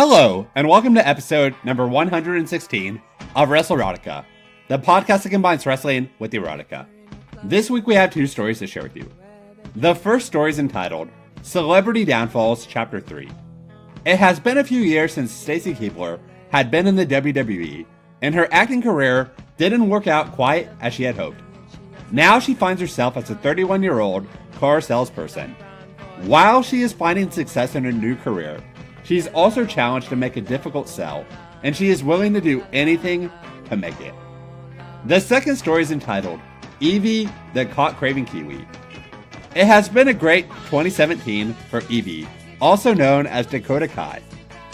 Hello, and welcome to episode number 116 of WrestleRotica, the podcast that combines wrestling with erotica. This week we have two stories to share with you. The first story is entitled Celebrity Downfalls Chapter 3. It has been a few years since Stacy Keibler had been in the WWE, and her acting career didn't work out quite as she had hoped. Now she finds herself as a 31-year-old car salesperson. While she is finding success in her new career, she's also challenged to make a difficult sell, and she is willing to do anything to make it. The second story is entitled Evie, the Caught Craving Kiwi. It has been a great 2017 for Evie, also known as Dakota Kai.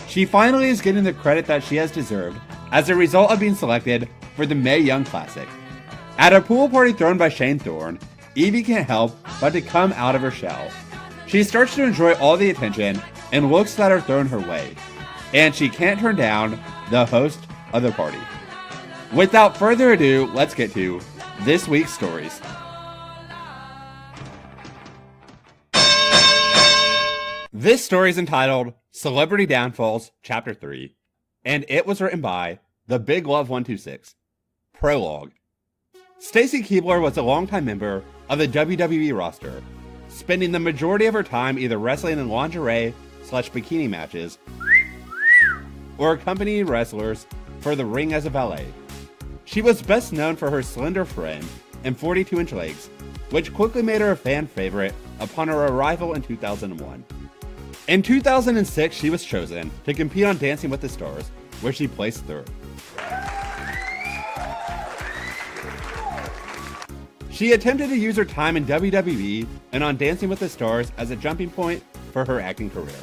She finally is getting the credit that she has deserved as a result of being selected for the Mae Young Classic. At a pool party thrown by Shane Thorne, Evie can't help but to come out of her shell. She starts to enjoy all the attention and looks that are thrown her way, and she can't turn down the host of the party. Without further ado, let's get to this week's stories. This story is entitled Celebrity Downfalls Chapter 3, and it was written by The Big Love 126. Prologue. Stacy Keibler was a longtime member of the WWE roster, spending the majority of her time either wrestling in lingerie/bikini matches or accompanying wrestlers for the ring as a valet. She was best known for her slender frame and 42-inch legs, which quickly made her a fan favorite upon her arrival in 2001. In 2006, she was chosen to compete on Dancing with the Stars, where she placed third. She attempted to use her time in WWE and on Dancing with the Stars as a jumping point for her acting career.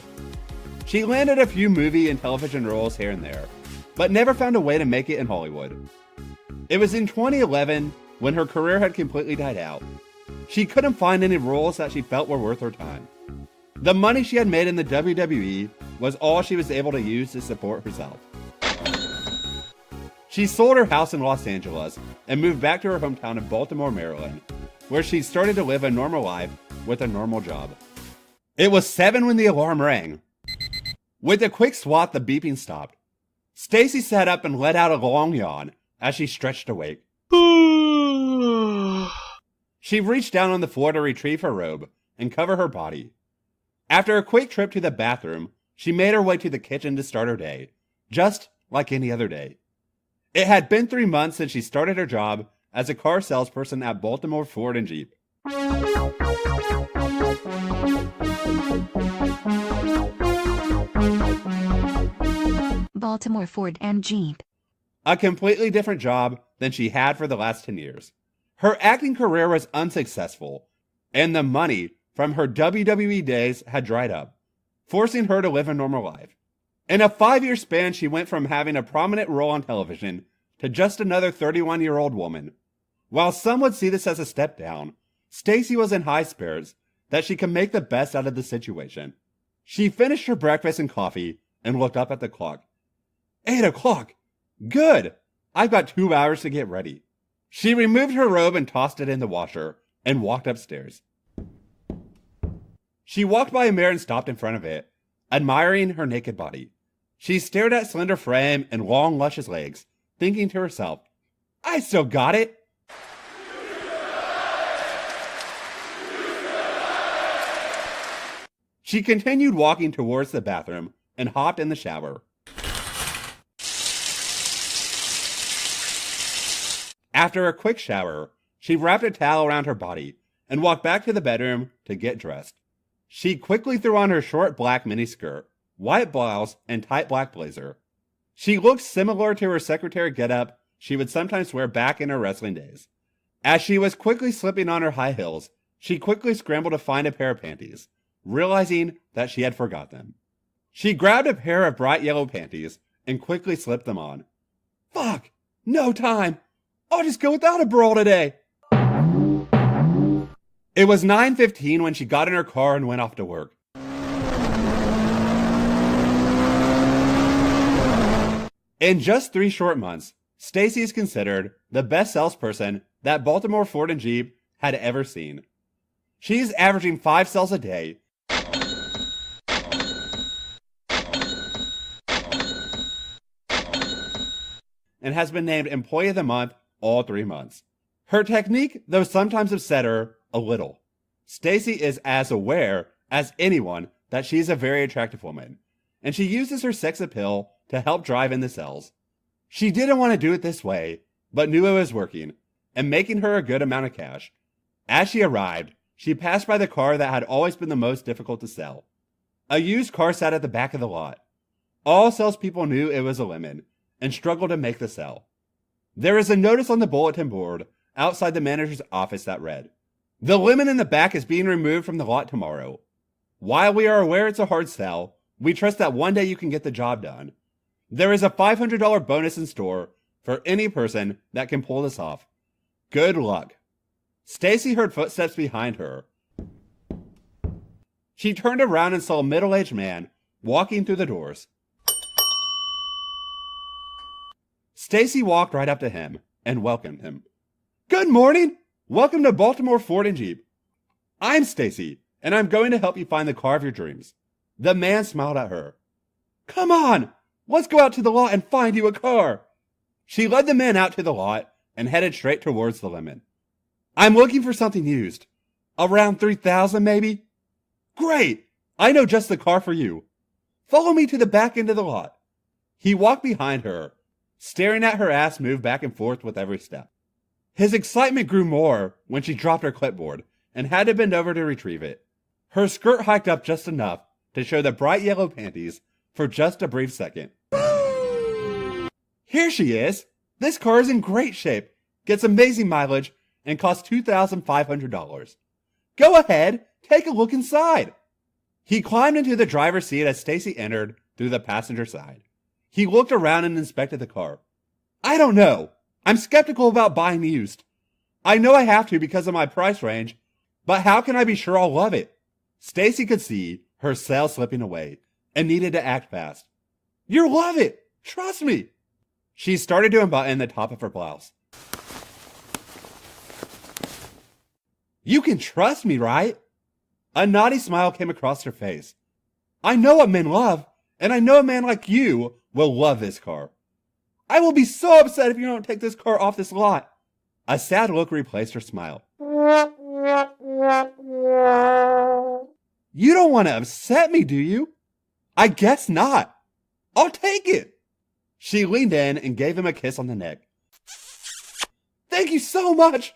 She landed a few movie and television roles here and there, but never found a way to make it in Hollywood. It was in 2011 when her career had completely died out. She couldn't find any roles that she felt were worth her time. The money she had made in the WWE was all she was able to use to support herself. She sold her house in Los Angeles and moved back to her hometown of Baltimore, Maryland, where she started to live a normal life with a normal job. It was 7 when the alarm rang. With a quick swat, the beeping stopped. Stacy sat up and let out a long yawn as she stretched awake. She reached down on the floor to retrieve her robe and cover her body. After a quick trip to the bathroom, she made her way to the kitchen to start her day, just like any other day. It had been 3 months since she started her job as a car salesperson at Baltimore Ford and Jeep. Baltimore Ford and Jeep. A completely different job than she had for the last 10 years. Her acting career was unsuccessful, and the money from her WWE days had dried up, forcing her to live a normal life. In a 5-year span, she went from having a prominent role on television to just another 31-year-old woman. While some would see this as a step down, Stacy was in high spirits that she could make the best out of the situation. She finished her breakfast and coffee and looked up at the clock. 8 o'clock! Good! I've got 2 hours to get ready. She removed her robe and tossed it in the washer and walked upstairs. She walked by a mirror and stopped in front of it, admiring her naked body. She stared at slender frame and long, luscious legs, thinking to herself, I still got it! She continued walking towards the bathroom and hopped in the shower. After a quick shower, she wrapped a towel around her body and walked back to the bedroom to get dressed. She quickly threw on her short black miniskirt, white blouse, and tight black blazer. She looked similar to her secretary getup she would sometimes wear back in her wrestling days. As she was quickly slipping on her high heels, she quickly scrambled to find a pair of panties, realizing that she had forgot them. She grabbed a pair of bright yellow panties and quickly slipped them on. Fuck! No time! I'll just go without a bra today! It was 9:15 when she got in her car and went off to work. In just 3 short months, Stacy is considered the best salesperson that Baltimore Ford and Jeep had ever seen. She's averaging 5 sales a day and has been named Employee of the Month all 3 months. Her technique, though sometimes upset her a little. Stacy is as aware as anyone that she's a very attractive woman, and she uses her sex appeal to help drive in the sales. She didn't want to do it this way, but knew it was working, and making her a good amount of cash. As she arrived, she passed by the car that had always been the most difficult to sell. A used car sat at the back of the lot. All salespeople knew it was a lemon, and struggled to make the sale. There is a notice on the bulletin board outside the manager's office that read, "The lemon in the back is being removed from the lot tomorrow. While we are aware it's a hard sell, we trust that one day you can get the job done. There is a $500 bonus in store for any person that can pull this off. Good luck." Stacy heard footsteps behind her. She turned around and saw a middle-aged man walking through the doors. Stacy walked right up to him and welcomed him. "Good morning! Welcome to Baltimore Ford and Jeep. I'm Stacy, and I'm going to help you find the car of your dreams." The man smiled at her. "Come on! Let's go out to the lot and find you a car." She led the man out to the lot and headed straight towards the lemon. "I'm looking for something used. Around $3,000 maybe?" "Great! I know just the car for you. Follow me to the back end of the lot." He walked behind her, staring at her ass move back and forth with every step. His excitement grew more when she dropped her clipboard and had to bend over to retrieve it. Her skirt hiked up just enough to show the bright yellow panties for just a brief second. "Here she is! This car is in great shape, gets amazing mileage, and costs $2,500. Go ahead, take a look inside." He climbed into the driver's seat as Stacy entered through the passenger side. He looked around and inspected the car. "I don't know. I'm skeptical about buying used. I know I have to because of my price range, but how can I be sure I'll love it?" Stacy could see her sales slipping away and needed to act fast. "You'll love it! Trust me!" She started to unbutton the top of her blouse. "You can trust me, right?" A naughty smile came across her face. "I know what men love, and I know a man like you will love this car. I will be so upset if you don't take this car off this lot." A sad look replaced her smile. "You don't want to upset me, do you?" "I guess not. I'll take it." She leaned in and gave him a kiss on the neck. "Thank you so much.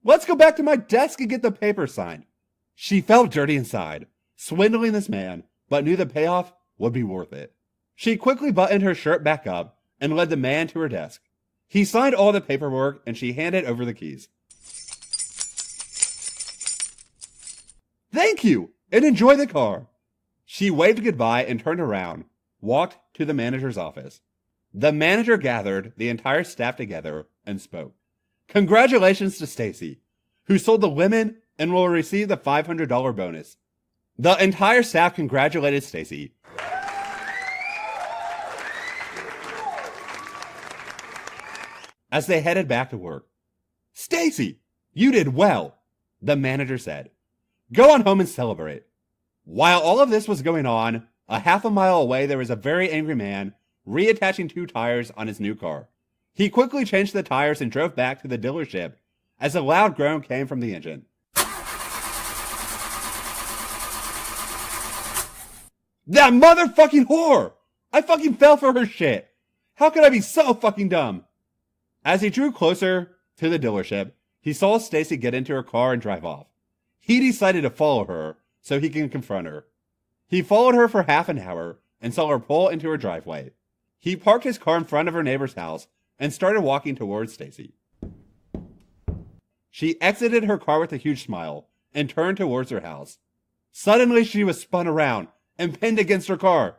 Let's go back to my desk and get the paper signed." She felt dirty inside, swindling this man, but knew the payoff would be worth it. She quickly buttoned her shirt back up and led the man to her desk. He signed all the paperwork and she handed over the keys. "Thank you, and enjoy the car." She waved goodbye and turned around, walked to the manager's office. The manager gathered the entire staff together and spoke. "Congratulations to Stacy, who sold the lemon and will receive the $500 bonus." The entire staff congratulated Stacy. As they headed back to work. "Stacy, you did well," the manager said. "Go on home and celebrate." While all of this was going on, a half a mile away there was a very angry man reattaching 2 tires on his new car. He quickly changed the tires and drove back to the dealership as a loud groan came from the engine. "That motherfucking whore! I fucking fell for her shit! How could I be so fucking dumb?" As he drew closer to the dealership, he saw Stacy get into her car and drive off. He decided to follow her so he can confront her. He followed her for half an hour and saw her pull into her driveway. He parked his car in front of her neighbor's house and started walking towards Stacy. She exited her car with a huge smile and turned towards her house. Suddenly she was spun around and pinned against her car.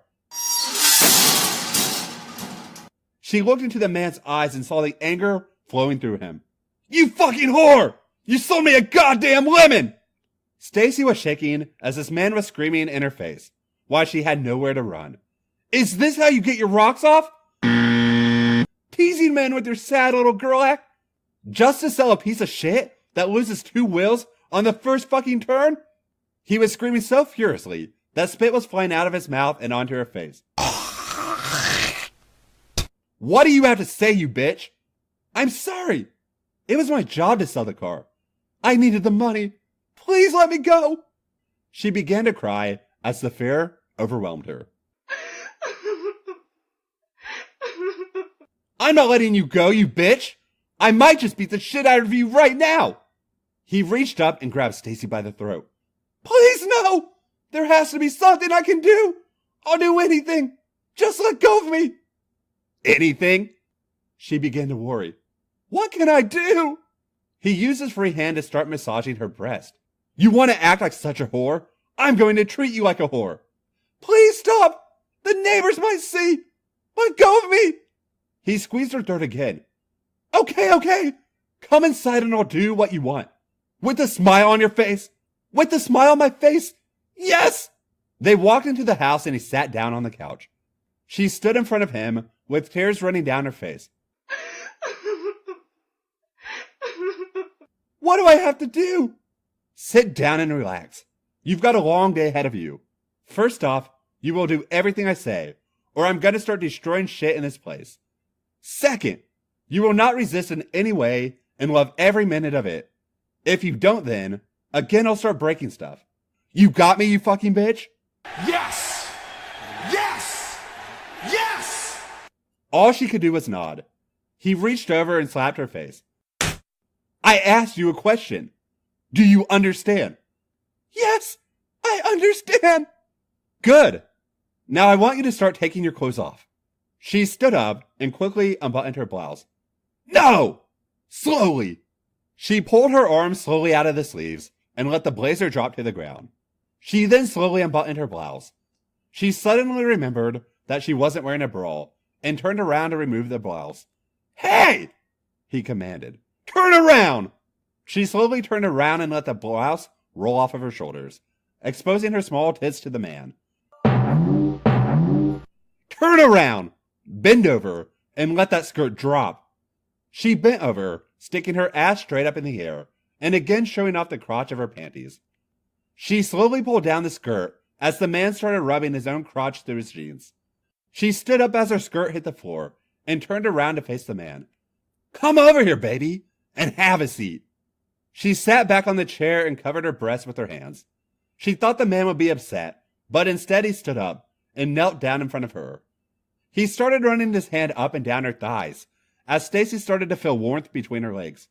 She looked into the man's eyes and saw the anger flowing through him. "You fucking whore! You sold me a goddamn lemon!" Stacy was shaking as this man was screaming in her face, while she had nowhere to run. "Is this how you get your rocks off? Teasing men with your sad little girl act? Just to sell a piece of shit that loses 2 wheels on the first fucking turn?" He was screaming so furiously that spit was flying out of his mouth and onto her face. What do you have to say, you bitch? I'm sorry. It was my job to sell the car. I needed the money. Please let me go. She began to cry as the fear overwhelmed her. I'm not letting you go, you bitch. I might just beat the shit out of you right now. He reached up and grabbed Stacy by the throat. Please, no. There has to be something I can do. I'll do anything. Just let go of me. Anything? She began to worry. What can I do? He used his free hand to start massaging her breast. You want to act like such a whore? I'm going to treat you like a whore. Please stop. The neighbors might see. Let go of me. He squeezed her throat again. Okay. Come inside and I'll do what you want. With a smile on your face. With a smile on my face. Yes! They walked into the house and he sat down on the couch. She stood in front of him with tears running down her face. What do I have to do? Sit down and relax. You've got a long day ahead of you. First off, you will do everything I say, or I'm gonna start destroying shit in this place. Second, you will not resist in any way and love every minute of it. If you don't then, again I'll start breaking stuff. You got me, you fucking bitch? Yes! Yes! Yes! All she could do was nod. He reached over and slapped her face. I asked you a question. Do you understand? Yes, I understand. Good. Now I want you to start taking your clothes off. She stood up and quickly unbuttoned her blouse. No! Slowly. She pulled her arms slowly out of the sleeves and let the blazer drop to the ground. She then slowly unbuttoned her blouse. She suddenly remembered that she wasn't wearing a bra and turned around to remove the blouse. Hey! He commanded. Turn around! She slowly turned around and let the blouse roll off of her shoulders, exposing her small tits to the man. Turn around! Bend over and let that skirt drop. She bent over, sticking her ass straight up in the air, and again showing off the crotch of her panties. She slowly pulled down the skirt as the man started rubbing his own crotch through his jeans. She stood up as her skirt hit the floor and turned around to face the man. Come over here, baby, and have a seat. She sat back on the chair and covered her breasts with her hands. She thought the man would be upset, but instead he stood up and knelt down in front of her. He started running his hand up and down her thighs as Stacy started to feel warmth between her legs.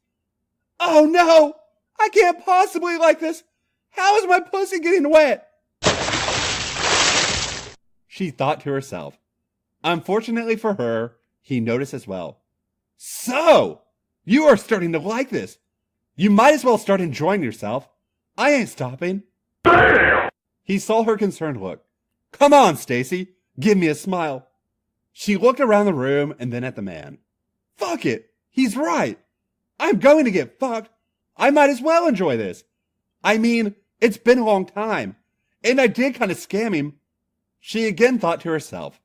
Oh no! I can't possibly like this! How is my pussy getting wet? She thought to herself. Unfortunately for her, he noticed as well. So, you are starting to like this. You might as well start enjoying yourself. I ain't stopping. Damn! He saw her concerned look. Come on, Stacy. Give me a smile. She looked around the room and then at the man. Fuck it. He's right. I'm going to get fucked. I might as well enjoy this. I mean, it's been a long time. And I did kind of scam him. She again thought to herself.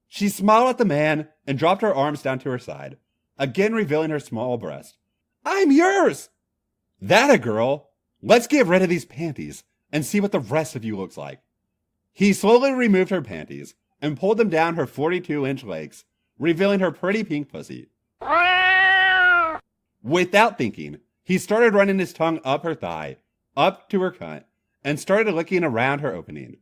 She smiled at the man and dropped her arms down to her side, again revealing her small breast. I'm yours! That a girl. Let's get rid of these panties and see what the rest of you looks like. He slowly removed her panties and pulled them down her 42-inch legs, revealing her pretty pink pussy. Without thinking, he started running his tongue up her thigh, up to her cunt, and started licking around her opening.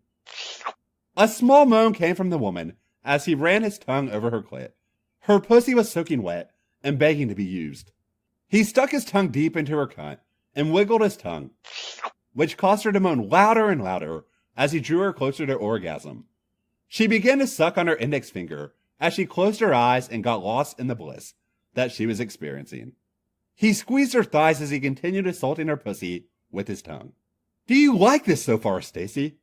A small moan came from the woman as he ran his tongue over her clit. Her pussy was soaking wet and begging to be used. He stuck his tongue deep into her cunt and wiggled his tongue, which caused her to moan louder and louder as he drew her closer to orgasm. She began to suck on her index finger as she closed her eyes and got lost in the bliss that she was experiencing. He squeezed her thighs as he continued assaulting her pussy with his tongue. Do you like this so far, Stacy?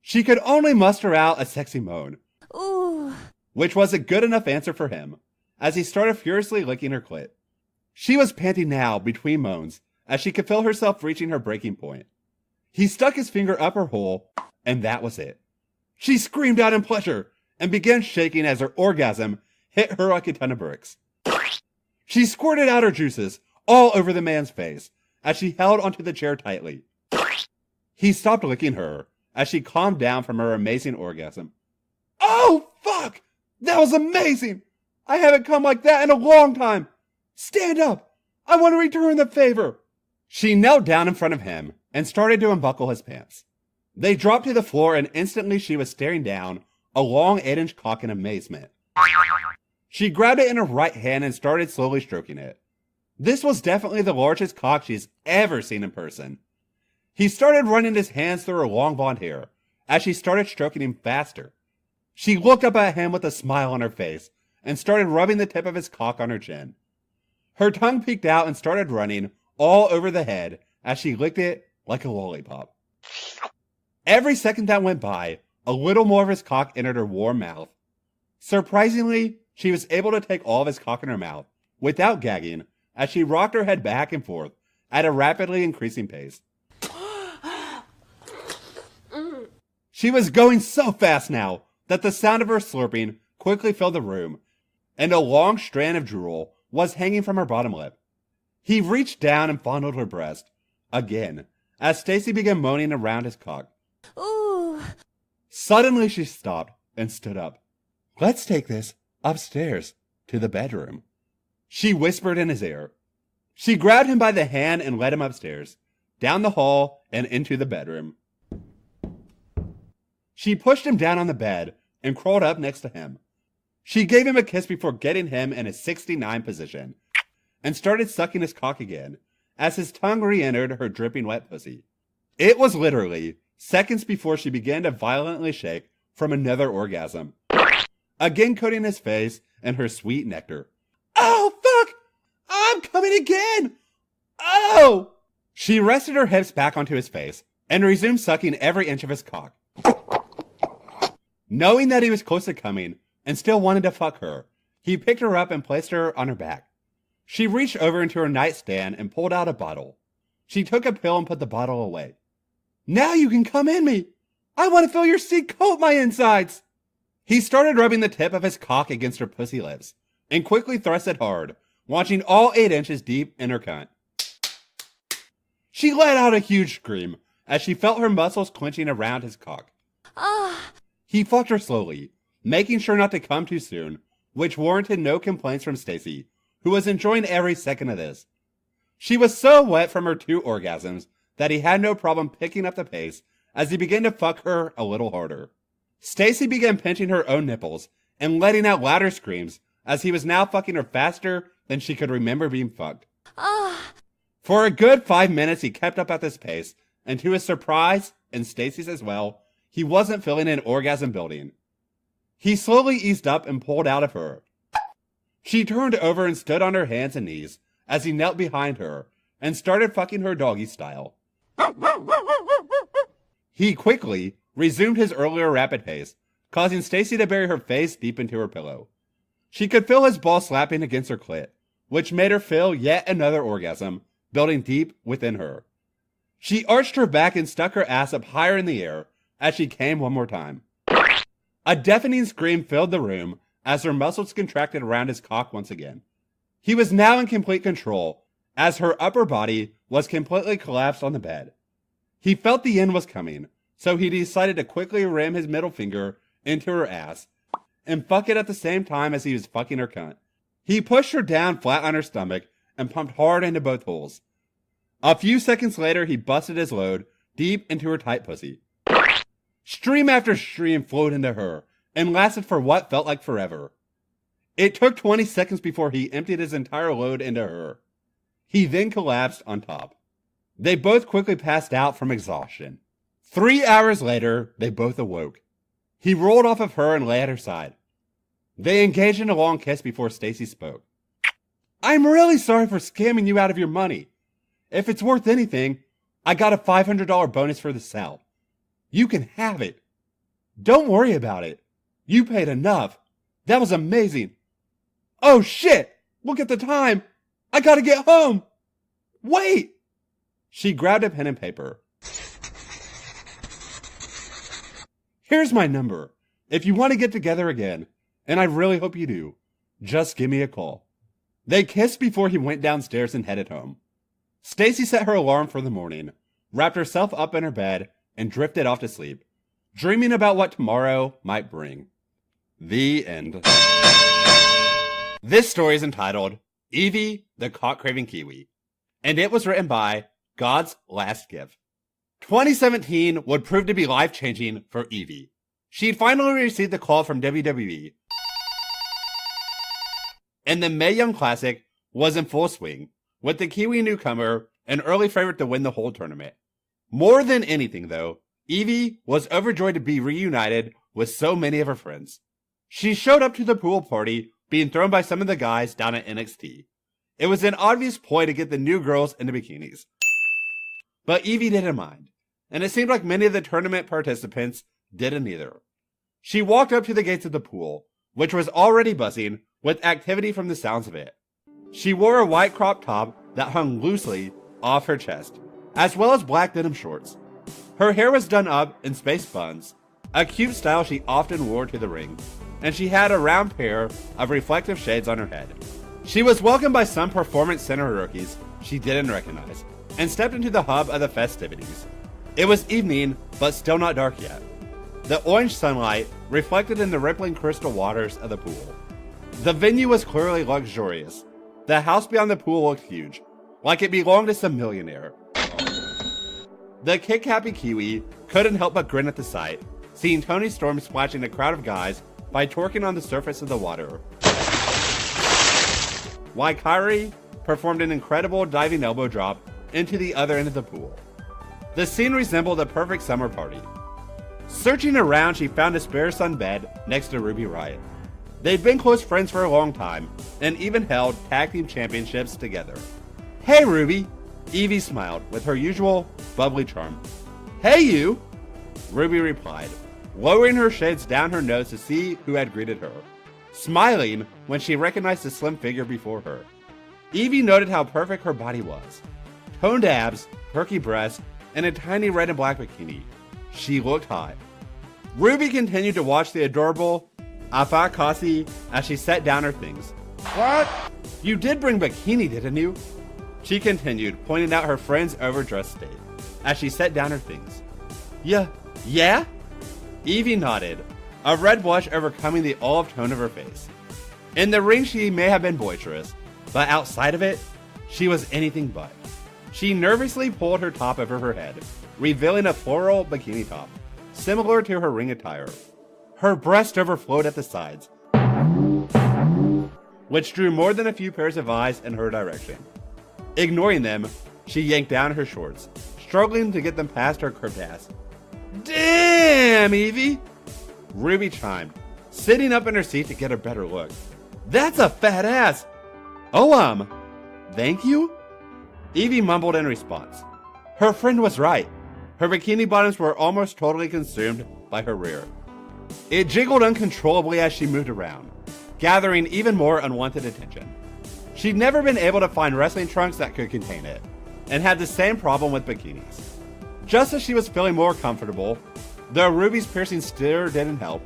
She could only muster out a sexy moan. Ooh. Which was a good enough answer for him, as he started furiously licking her clit. She was panting now between moans, as she could feel herself reaching her breaking point. He stuck his finger up her hole, and that was it. She screamed out in pleasure, and began shaking as her orgasm hit her like a ton of bricks. She squirted out her juices all over the man's face, as she held onto the chair tightly. He stopped licking her, as she calmed down from her amazing orgasm. Oh, fuck! That was amazing! I haven't come like that in a long time. Stand up. I want to return the favor. She knelt down in front of him and started to unbuckle his pants. They dropped to the floor and instantly she was staring down a long 8-inch cock in amazement. She grabbed it in her right hand and started slowly stroking it. This was definitely the largest cock she's ever seen in person. He started running his hands through her long blonde hair as she started stroking him faster. She looked up at him with a smile on her face and started rubbing the tip of his cock on her chin. Her tongue peeked out and started running all over the head as she licked it like a lollipop. Every second that went by, a little more of his cock entered her warm mouth. Surprisingly, she was able to take all of his cock in her mouth without gagging as she rocked her head back and forth at a rapidly increasing pace. She was going so fast now that the sound of her slurping quickly filled the room, and a long strand of drool was hanging from her bottom lip. He reached down and fondled her breast again as Stacy began moaning around his cock. Ooh. Suddenly she stopped and stood up. Let's take this upstairs to the bedroom, she whispered in his ear. She grabbed him by the hand and led him upstairs, down the hall and into the bedroom. She pushed him down on the bed and crawled up next to him. She gave him a kiss before getting him in a 69 position and started sucking his cock again as his tongue re-entered her dripping wet pussy. It was literally seconds before she began to violently shake from another orgasm, again coating his face in her sweet nectar. Oh, fuck! I'm coming again! Oh! She rested her hips back onto his face and resumed sucking every inch of his cock. Knowing that he was close to coming and still wanted to fuck her, he picked her up and placed her on her back. She reached over into her nightstand and pulled out a bottle. She took a pill and put the bottle away. Now you can come in me! I want to feel your seed coat my insides! He started rubbing the tip of his cock against her pussy lips and quickly thrust it hard, launching all 8 inches deep in her cunt. She let out a huge scream as she felt her muscles clenching around his cock. Ah. He fucked her slowly, making sure not to come too soon, which warranted no complaints from Stacy, who was enjoying every second of this. She was so wet from her 2 orgasms that he had no problem picking up the pace as he began to fuck her a little harder. Stacy began pinching her own nipples and letting out louder screams as he was now fucking her faster than she could remember being fucked. Ah. For a good 5 minutes he kept up at this pace, and to his surprise, and Stacy's as well, he wasn't feeling an orgasm building. He slowly eased up and pulled out of her. She turned over and stood on her hands and knees as he knelt behind her and started fucking her doggy style. He quickly resumed his earlier rapid pace, causing Stacy to bury her face deep into her pillow. She could feel his ball slapping against her clit, which made her feel yet another orgasm building deep within her. She arched her back and stuck her ass up higher in the air as she came one more time. A deafening scream filled the room as her muscles contracted around his cock once again. He was now in complete control as her upper body was completely collapsed on the bed. He felt the end was coming, so he decided to quickly ram his middle finger into her ass and fuck it at the same time as he was fucking her cunt. He pushed her down flat on her stomach and pumped hard into both holes. A few seconds later, he busted his load deep into her tight pussy. Stream after stream flowed into her and lasted for what felt like forever. It took 20 seconds before he emptied his entire load into her. He then collapsed on top. They both quickly passed out from exhaustion. 3 hours later, they both awoke. He rolled off of her and lay at her side. They engaged in a long kiss before Stacy spoke. I'm really sorry for scamming you out of your money. If it's worth anything, I got a $500 bonus for the sale. You can have it. Don't worry about it. You paid enough. That was amazing. Oh shit! Look at the time. I gotta get home. Wait! She grabbed a pen and paper. Here's my number. If you want to get together again, and I really hope you do, just give me a call. They kissed before he went downstairs and headed home. Stacy set her alarm for the morning, wrapped herself up in her bed, and drifted off to sleep, dreaming about what tomorrow might bring. The end. This story is entitled Evie, the Cock-Craving Kiwi, and it was written by God's Last Gift. 2017 would prove to be life-changing for Evie. She'd finally received the call from WWE, and the Mae Young Classic was in full swing, with the Kiwi newcomer an early favorite to win the whole tournament. More than anything, though, Evie was overjoyed to be reunited with so many of her friends. She showed up to the pool party being thrown by some of the guys down at NXT. It was an obvious ploy to get the new girls into bikinis. But Evie didn't mind, and it seemed like many of the tournament participants didn't either. She walked up to the gates of the pool, which was already buzzing with activity from the sounds of it. She wore a white crop top that hung loosely off her chest, as well as black denim shorts. Her hair was done up in space buns, a cute style she often wore to the ring, and she had a round pair of reflective shades on her head. She was welcomed by some Performance Center rookies she didn't recognize, and stepped into the hub of the festivities. It was evening, but still not dark yet. The orange sunlight reflected in the rippling crystal waters of the pool. The venue was clearly luxurious. The house beyond the pool looked huge, like it belonged to some millionaire. The kick-happy Kiwi couldn't help but grin at the sight, seeing Toni Storm splashing a crowd of guys by twerking on the surface of the water, while Kairi performed an incredible diving elbow drop into the other end of the pool. The scene resembled a perfect summer party. Searching around, she found a spare sun bed next to Ruby Riott. They'd been close friends for a long time, and even held tag team championships together. "Hey Ruby," Evie smiled with her usual bubbly charm. "Hey you," Ruby replied, lowering her shades down her nose to see who had greeted her, smiling when she recognized the slim figure before her. Evie noted how perfect her body was. Toned abs, perky breasts, and a tiny red and black bikini. She looked hot. Ruby continued to watch the adorable Afa Kasi as she set down her things. "What? You did bring bikini, didn't you?" She continued, pointing out her friend's overdressed state as she set down her things. Yeah? Evie nodded, a red blush overcoming the olive tone of her face. In the ring, she may have been boisterous, but outside of it, she was anything but. She nervously pulled her top over her head, revealing a floral bikini top, similar to her ring attire. Her breast overflowed at the sides, which drew more than a few pairs of eyes in her direction. Ignoring them, she yanked down her shorts, struggling to get them past her curved ass. "Damn, Evie!" Ruby chimed, sitting up in her seat to get a better look. "That's a fat ass!" "Oh, thank you?" Evie mumbled in response. Her friend was right. Her bikini bottoms were almost totally consumed by her rear. It jiggled uncontrollably as she moved around, gathering even more unwanted attention. She'd never been able to find wrestling trunks that could contain it, and had the same problem with bikinis. Just as she was feeling more comfortable, though Ruby's piercing stare didn't help,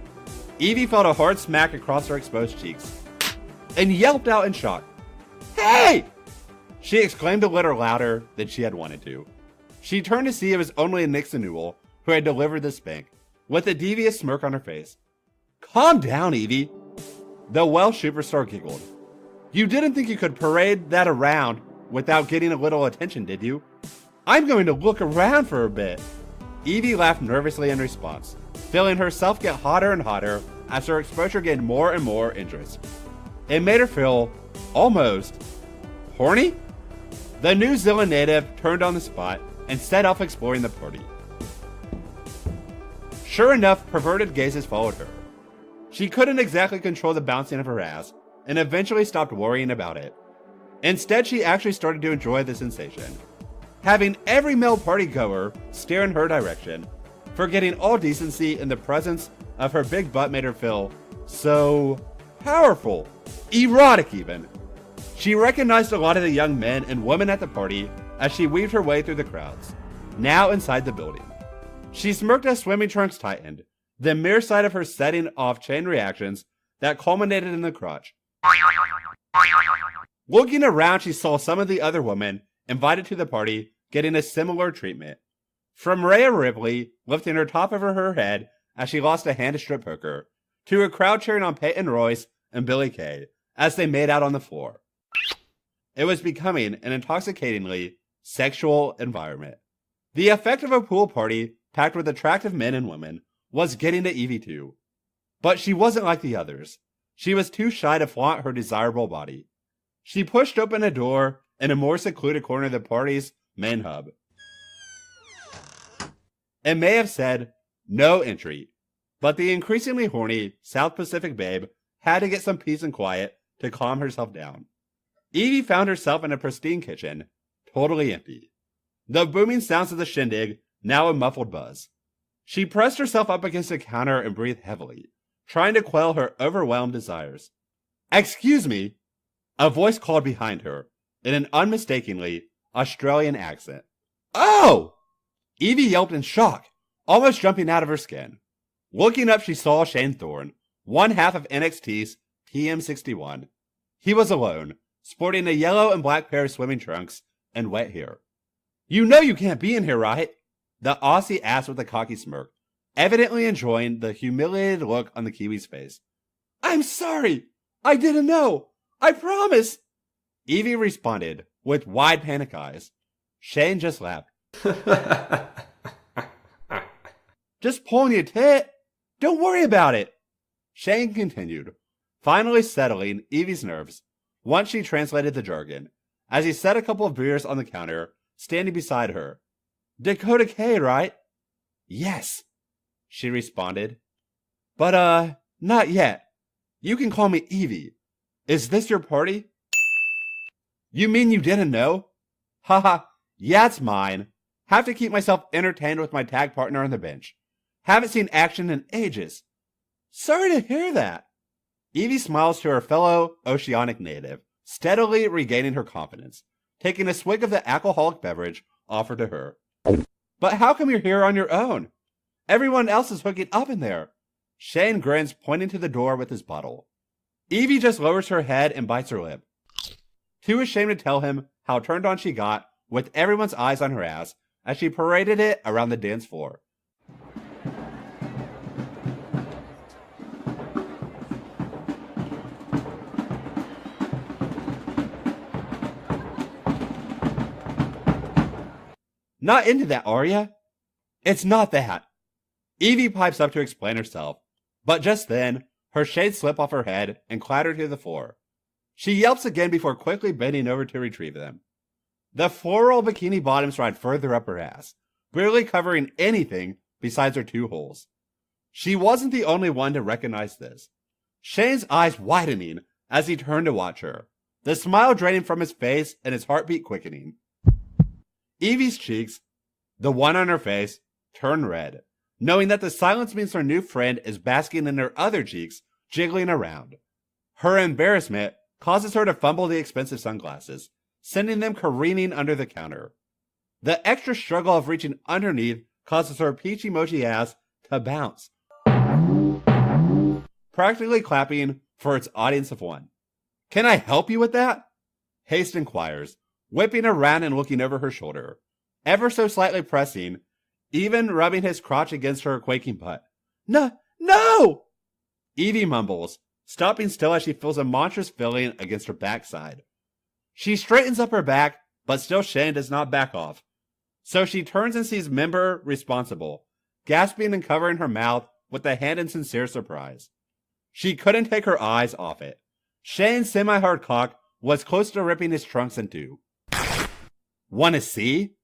Evie felt a hard smack across her exposed cheeks, and yelped out in shock. "Hey!" She exclaimed a little louder than she had wanted to. She turned to see it was only Nixon Newell who had delivered the spank, with a devious smirk on her face. "Calm down, Evie." The Welsh superstar giggled. "You didn't think you could parade that around without getting a little attention, did you? I'm going to look around for a bit." Evie laughed nervously in response, feeling herself get hotter and hotter as her exposure gained more and more interest. It made her feel almost horny. The New Zealand native turned on the spot and set off exploring the party. Sure enough, perverted gazes followed her. She couldn't exactly control the bouncing of her ass, and eventually stopped worrying about it. Instead, she actually started to enjoy the sensation, having every male partygoer stare in her direction, forgetting all decency in the presence of her big butt made her feel so powerful, erotic even. She recognized a lot of the young men and women at the party as she weaved her way through the crowds, now inside the building. She smirked as swimming trunks tightened, the mere sight of her setting off chain reactions that culminated in the crotch. Looking around, she saw some of the other women invited to the party getting a similar treatment. From Rhea Ripley lifting her top over her head as she lost a hand to strip poker, to a crowd cheering on Peyton Royce and Billie Kay as they made out on the floor. It was becoming an intoxicatingly sexual environment. The effect of a pool party packed with attractive men and women was getting to Evie too. But she wasn't like the others. She was too shy to flaunt her desirable body. She pushed open a door in a more secluded corner of the party's main hub. It may have said, "No entry," but the increasingly horny South Pacific babe had to get some peace and quiet to calm herself down. Evie found herself in a pristine kitchen, totally empty. The booming sounds of the shindig now a muffled buzz. She pressed herself up against the counter and breathed heavily, trying to quell her overwhelmed desires. "Excuse me," a voice called behind her, in an unmistakably Australian accent. "Oh!" Evie yelped in shock, almost jumping out of her skin. Looking up, she saw Shane Thorne, one half of NXT's TM61. He was alone, sporting a yellow and black pair of swimming trunks and wet hair. "You know you can't be in here, right?" the Aussie asked with a cocky smirk, evidently enjoying the humiliated look on the Kiwi's face. "I'm sorry! I didn't know! I promise!" Evie responded with wide panic eyes. Shane just laughed. "Just pulling your tit. Don't worry about it." Shane continued, finally settling Evie's nerves once she translated the jargon, as he set a couple of beers on the counter, standing beside her. "Dakota K, right?" "Yes," she responded. "But, not yet. You can call me Evie. Is this your party?" "You mean you didn't know?" "Haha, yeah, it's mine. Have to keep myself entertained with my tag partner on the bench. Haven't seen action in ages." "Sorry to hear that." Evie smiles to her fellow Oceanic native, steadily regaining her confidence, taking a swig of the alcoholic beverage offered to her. "But how come you're here on your own? Everyone else is hooking up in there." Shane grins, pointing to the door with his bottle. Evie just lowers her head and bites her lip, too ashamed to tell him how turned on she got with everyone's eyes on her ass as she paraded it around the dance floor. "Not into that, are ya?" "It's not that." Evie pipes up to explain herself, but just then, her shades slip off her head and clatter to the floor. She yelps again before quickly bending over to retrieve them. The floral bikini bottoms ride further up her ass, barely covering anything besides her two holes. She wasn't the only one to recognize this. Shane's eyes widening as he turned to watch her, the smile draining from his face and his heartbeat quickening. Evie's cheeks, the one on her face, turn red, knowing that the silence means her new friend is basking in her other cheeks, jiggling around. Her embarrassment causes her to fumble the expensive sunglasses, sending them careening under the counter. The extra struggle of reaching underneath causes her peach emoji ass to bounce, practically clapping for its audience of one. "Can I help you with that?" Haste inquires, whipping around and looking over her shoulder, ever so slightly pressing, even rubbing his crotch against her quaking butt. No! Evie mumbles, stopping still as she feels a monstrous feeling against her backside. She straightens up her back, but still Shane does not back off. So she turns and sees Member responsible, gasping and covering her mouth with a hand in sincere surprise. She couldn't take her eyes off it. Shane's semi-hard cock was close to ripping his trunks in two. "Want to see?"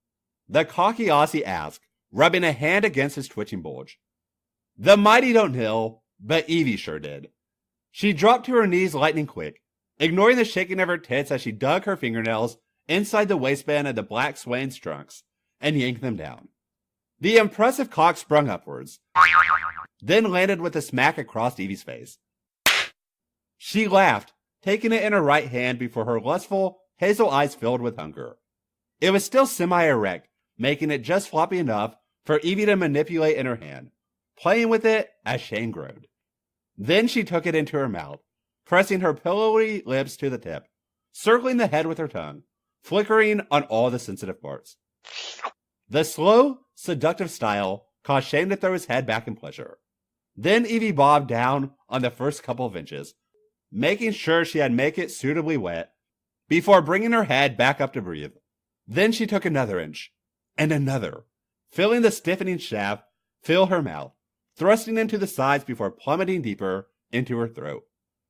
the cocky Aussie asked, rubbing a hand against his twitching bulge. The mighty don't know, but Evie sure did. She dropped to her knees lightning quick, ignoring the shaking of her tits as she dug her fingernails inside the waistband of the black Swain's trunks and yanked them down. The impressive cock sprung upwards, then landed with a smack across Evie's face. She laughed, taking it in her right hand before her lustful hazel eyes filled with hunger. It was still semi-erect, making it just floppy enough for Evie to manipulate in her hand, playing with it as Shane groaned. Then she took it into her mouth, pressing her pillowy lips to the tip, circling the head with her tongue, flickering on all the sensitive parts. The slow, seductive style caused Shane to throw his head back in pleasure. Then Evie bobbed down on the first couple of inches, making sure she had make it suitably wet, before bringing her head back up to breathe. Then she took another inch, and another, feeling the stiffening shaft fill her mouth, thrusting into the sides before plummeting deeper into her throat.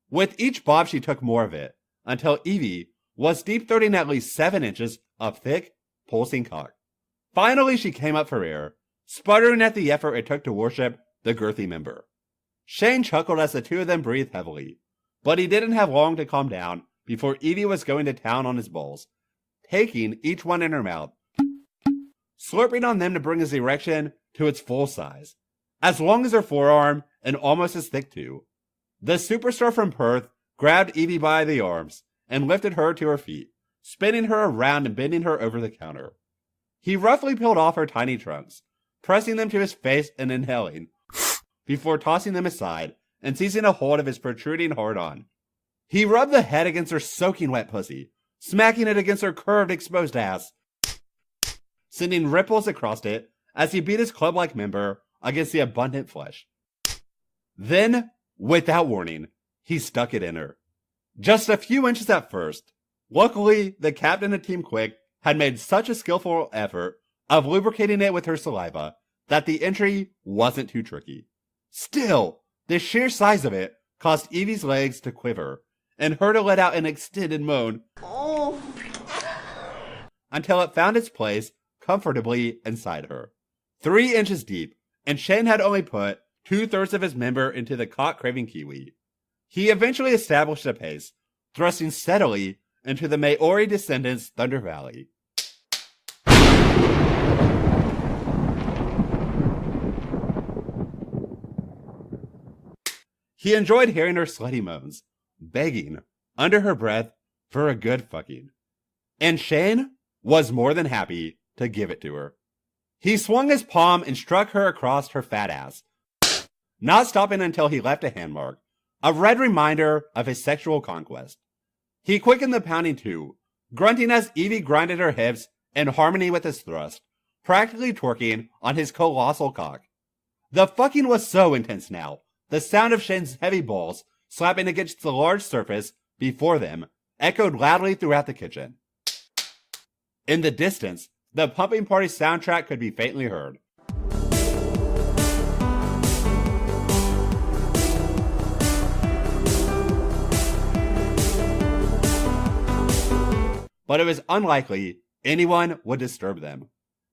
With each bob she took more of it, until Evie was deep-throating at least 7 inches of thick, pulsing cock. Finally she came up for air, sputtering at the effort it took to worship the girthy member. Shane chuckled as the two of them breathed heavily, but he didn't have long to calm down before Evie was going to town on his balls, taking each one in her mouth, slurping on them to bring his erection to its full size, as long as her forearm and almost as thick too. The superstar from Perth grabbed Evie by the arms and lifted her to her feet, spinning her around and bending her over the counter. He roughly peeled off her tiny trunks, pressing them to his face and inhaling, before tossing them aside and seizing a hold of his protruding hard-on. He rubbed the head against her soaking wet pussy, smacking it against her curved, exposed ass, sending ripples across it as he beat his club-like member against the abundant flesh. Then, without warning, he stuck it in her. Just a few inches at first. Luckily, the captain of Team Quick had made such a skillful effort of lubricating it with her saliva that the entry wasn't too tricky. Still, the sheer size of it caused Evie's legs to quiver and her to let out an extended moan until it found its place comfortably inside her. 3 inches deep, and Shane had only put 2/3 of his member into the cock-craving Kiwi. He eventually established a pace, thrusting steadily into the Maori descendants' Thunder Valley. He enjoyed hearing her slutty moans, begging, under her breath, for a good fucking. And Shane was more than happy to give it to her. He swung his palm and struck her across her fat ass, not stopping until he left a hand mark, a red reminder of his sexual conquest. He quickened the pounding too, grunting as Evie grinded her hips in harmony with his thrust, practically twerking on his colossal cock. The fucking was so intense now, the sound of Shane's heavy balls slapping against the large surface before them echoed loudly throughout the kitchen. In the distance, the pumping party soundtrack could be faintly heard. But it was unlikely anyone would disturb them.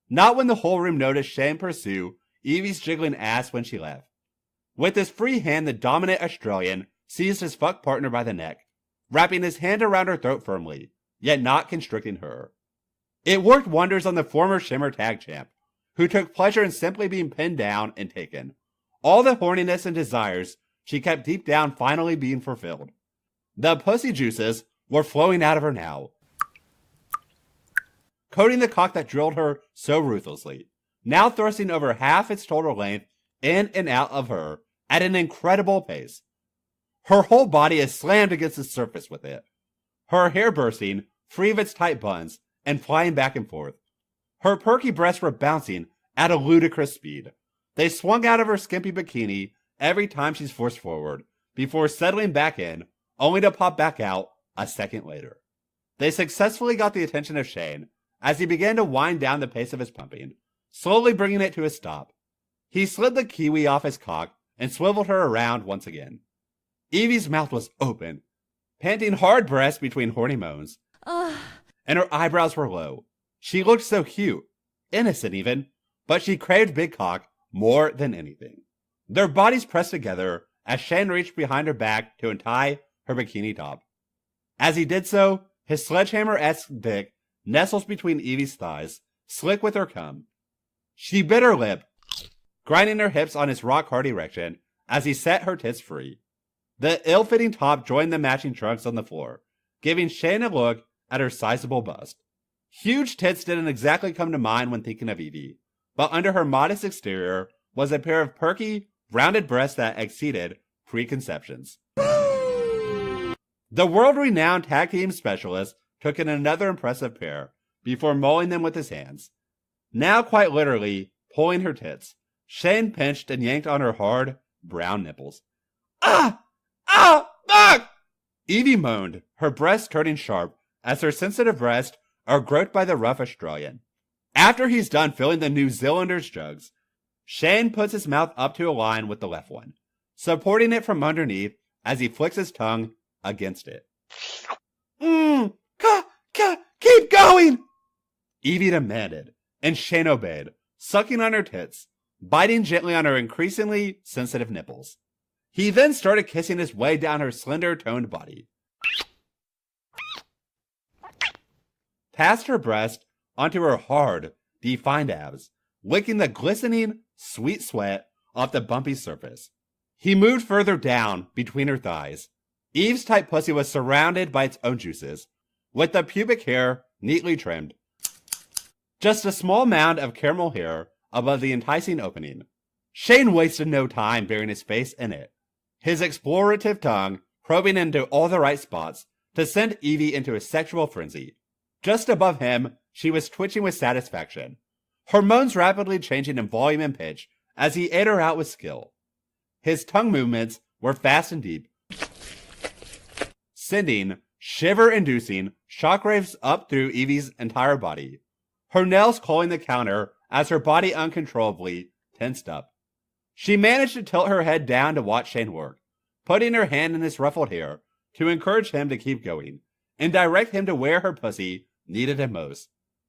Not when the whole room noticed Shane pursue Evie's jiggling ass when she left. With his free hand, the dominant Australian seized his fuck partner by the neck, wrapping his hand around her throat firmly, yet not constricting her. It worked wonders on the former Shimmer tag champ, who took pleasure in simply being pinned down and taken. All the horniness and desires she kept deep down finally being fulfilled. The pussy juices were flowing out of her now, coating the cock that drilled her so ruthlessly, now thrusting over half its total length in and out of her at an incredible pace. Her whole body is slammed against the surface with it, her hair bursting free of its tight buns and flying back and forth. Her perky breasts were bouncing at a ludicrous speed. They swung out of her skimpy bikini every time she's forced forward, before settling back in, only to pop back out a second later. They successfully got the attention of Shane as he began to wind down the pace of his pumping, slowly bringing it to a stop. He slid the Kiwi off his cock and swiveled her around once again. Evie's mouth was open, panting hard breaths between horny moans, and her eyebrows were low. She looked so cute, innocent even, but she craved big cock more than anything. Their bodies pressed together as Shane reached behind her back to untie her bikini top. As he did so, his sledgehammer-esque dick nestles between Evie's thighs, slick with her cum. She bit her lip, grinding her hips on his rock-hard erection as he set her tits free. The ill-fitting top joined the matching trunks on the floor, giving Shane a look at her sizable bust. Huge tits didn't exactly come to mind when thinking of Evie, but under her modest exterior was a pair of perky, rounded breasts that exceeded preconceptions. The world-renowned tag team specialist took in another impressive pair before mauling them with his hands. Now quite literally pulling her tits, Shane pinched and yanked on her hard, brown nipples. Ah! Ah! Fuck! Evie moaned, her breasts turning sharp as her sensitive breasts are groped by the rough Australian. After he's done filling the New Zealander's jugs, Shane puts his mouth up to align with the left one, supporting it from underneath as he flicks his tongue against it. Keep going! Evie demanded, and Shane obeyed, sucking on her tits, biting gently on her increasingly sensitive nipples. He then started kissing his way down her slender, toned body. Past her breast, onto her hard, defined abs, licking the glistening, sweet sweat off the bumpy surface. He moved further down between her thighs. Eve's tight pussy was surrounded by its own juices, with the pubic hair neatly trimmed. Just a small mound of caramel hair above the enticing opening. Shane wasted no time burying his face in it, his explorative tongue probing into all the right spots to send Evie into a sexual frenzy. Just above him, she was twitching with satisfaction, hormones rapidly changing in volume and pitch as he ate her out with skill. His tongue movements were fast and deep, sending shiver-inducing shockwaves up through Evie's entire body, her nails clawing the counter as her body uncontrollably tensed up. She managed to tilt her head down to watch Shane work, putting her hand in his ruffled hair to encourage him to keep going and direct him to where her pussy needed him most.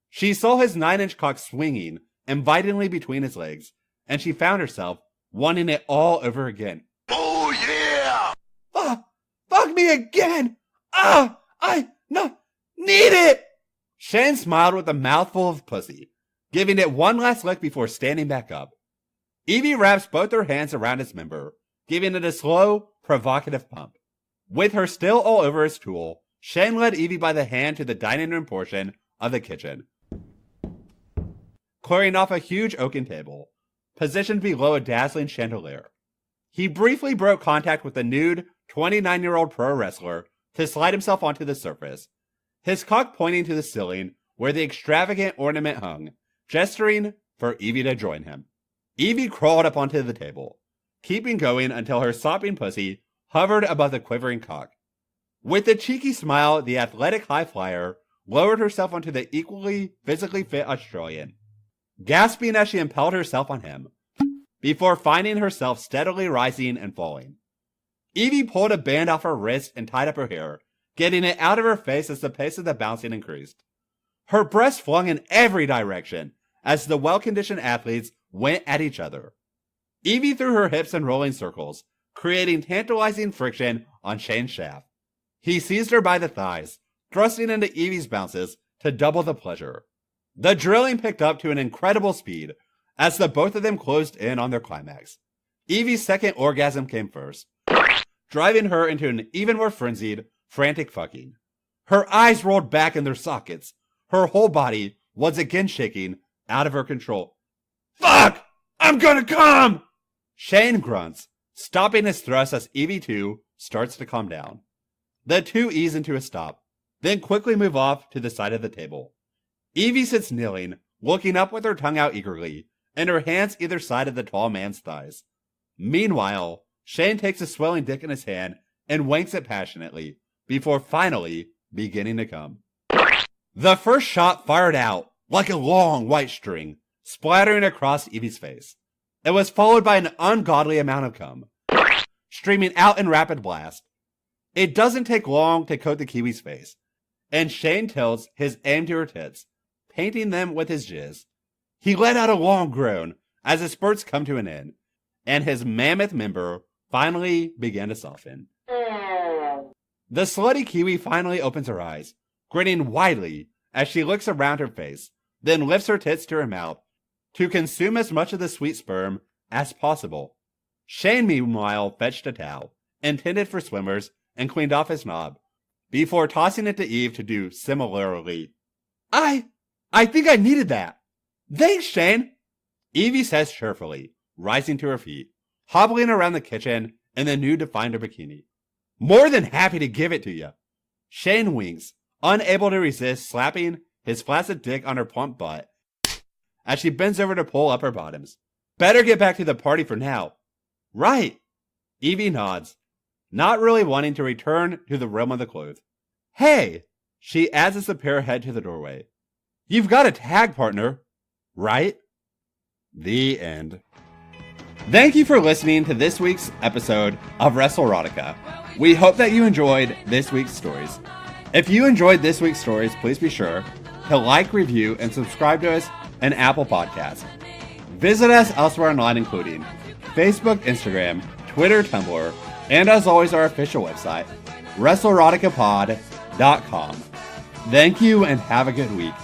She saw his 9-inch cock swinging invitingly between his legs, and she found herself wanting it all over again. Oh yeah! Fuck me again! I need it! Shane smiled with a mouthful of pussy, giving it one last lick before standing back up. Evie wraps both her hands around his member, giving it a slow, provocative pump. With her still all over his tool, Shane led Evie by the hand to the dining room portion of the kitchen, clearing off a huge oaken table, positioned below a dazzling chandelier. He briefly broke contact with the nude, 29-year-old pro wrestler to slide himself onto the surface, his cock pointing to the ceiling where the extravagant ornament hung, gesturing for Evie to join him. Evie crawled up onto the table, keeping going until her sopping pussy hovered above the quivering cock. With a cheeky smile, the athletic high flyer lowered herself onto the equally physically fit Australian, gasping as she impelled herself on him, before finding herself steadily rising and falling. Evie pulled a band off her wrist and tied up her hair, getting it out of her face as the pace of the bouncing increased. Her breasts flung in every direction as the well-conditioned athletes went at each other. Evie threw her hips in rolling circles, creating tantalizing friction on Shane's shaft. He seized her by the thighs, thrusting into Evie's bounces to double the pleasure. The drilling picked up to an incredible speed as the both of them closed in on their climax. Evie's second orgasm came first, driving her into an even more frenzied, frantic fucking. Her eyes rolled back in their sockets. Her whole body was again shaking out of her control. Fuck! I'm gonna come! Shane grunts, stopping his thrust as Evie too starts to calm down. The two ease into a stop, then quickly move off to the side of the table. Evie sits kneeling, looking up with her tongue out eagerly, and her hands either side of the tall man's thighs. Meanwhile, Shane takes a swelling dick in his hand and wanks it passionately, before finally beginning to come. The first shot fired out like a long white string, splattering across Evie's face. It was followed by an ungodly amount of cum, streaming out in rapid blast. It doesn't take long to coat the Kiwi's face, and Shane tilts his aim to her tits, painting them with his jizz. He let out a long groan as the spurts come to an end, and his mammoth member finally began to soften. The slutty Kiwi finally opens her eyes, grinning widely as she looks around her face, then lifts her tits to her mouth to consume as much of the sweet sperm as possible. Shane, meanwhile, fetched a towel, intended for swimmers, and cleaned off his knob, before tossing it to Eve to do similarly. I think I needed that. Thanks, Shane, Evie says cheerfully, rising to her feet, hobbling around the kitchen in the new Definer bikini. More than happy to give it to you. Shane winks, unable to resist slapping his flaccid dick on her plump butt as she bends over to pull up her bottoms. Better get back to the party for now. Right. Evie nods. not really wanting to return to the realm of the clothed. Hey, she adds as the pair head to the doorway. You've got a tag partner, right? The end. Thank you for listening to this week's episode of WrestleRotica. We hope that you enjoyed this week's stories. If you enjoyed this week's stories, please be sure to like, review, and subscribe to us on Apple Podcasts. Visit us elsewhere online, including Facebook, Instagram, Twitter, Tumblr, and as always, our official website, WrestleRoticaPod.com. Thank you and have a good week.